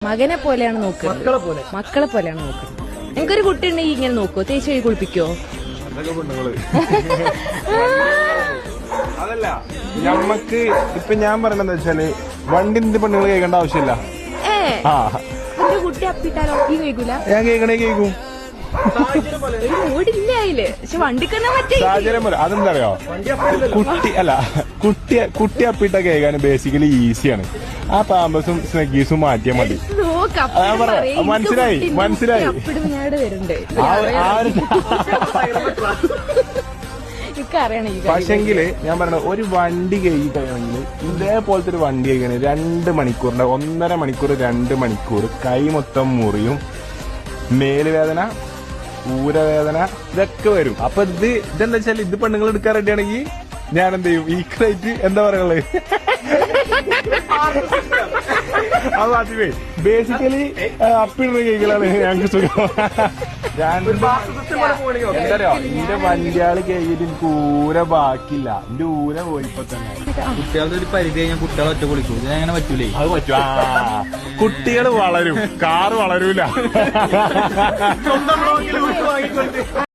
മകനെ പോലെയാണ് നോക്കുന്നത്, മക്കളെ പോലെയാണ് നോക്കുന്നത്. നിങ്ങൾക്കൊരു കുട്ടി ഉണ്ടെങ്കിൽ ഇങ്ങനെ നോക്കോ, തേച്ച് കഴുകി കുളിപ്പിക്കോ? അതല്ല ഞമ്മക്ക് ഇപ്പൊ ഞാൻ പറയണെന്ന് വെച്ചാല് വണ്ടി പെണ്ണുങ്ങൾ കേൾക്കേണ്ട ആവശ്യമില്ല. എന്റെ കുട്ടി അപ്പിട്ടാലോ ഈ കഴിക്കൂല? ഞാൻ കേൾക്കും. ഒരു മൂടില്ല അതില്, പക്ഷെ വണ്ടിക്കന്നെ പറ്റേ സാഹചര്യം പോലെ. അതെന്താ അറിയോ, കുട്ടി അപ്പിട്ട കേൾക്കാനും ബേസിക്കലി ഈസിയാണ്. ആ പാമ്പസും സ്നെഗീസും മാറ്റിയാൽ മതി. മനസ്സിലായി. പക്ഷെങ്കില് ഞാൻ പറഞ്ഞ ഒരു വണ്ടി കഴുകി കഴിയണമെങ്കിൽ ഇതേപോലത്തെ ഒരു വണ്ടി കഴിക്കണേ 2 മണിക്കൂറിന്റെ 1.5 മണിക്കൂർ 2 മണിക്കൂർ കൈ മൊത്തം മുറിയും, മേലുവേദന, ഊരവേദന ഇതൊക്കെ വരും. അപ്പൊ ഇതെന്താ വെച്ചാൽ ഇത് പെണ്ണുങ്ങൾ എടുക്കാൻ റെഡിയാണെങ്കിൽ ഞാൻ എന്ത് ചെയ്യും, ഈ ക്രൈറ്റ് എന്താ പറയുള്ളത്, അത് ആദ്യമേ ബേസിക്കലി അപ്പിടുന്ന കേൾക്കലാണ് ഞങ്ങൾക്ക് സുഖം. എന്തറിയോ, എന്റെ വണ്ടിയാള് കഴിഞ്ഞിട്ട് എനിക്ക് ഊര ബാക്കില്ല, എന്റെ ഊര പോയിപ്പോ തന്നെ. കുട്ടികളുടെ ഒരു പരിധി കഴിഞ്ഞാൽ കുട്ടികളെ ഒറ്റ വിളിക്കും, അങ്ങനെ പറ്റൂലേ? അത് പറ്റും. കുട്ടികൾ വളരും, കാറ് വളരൂല.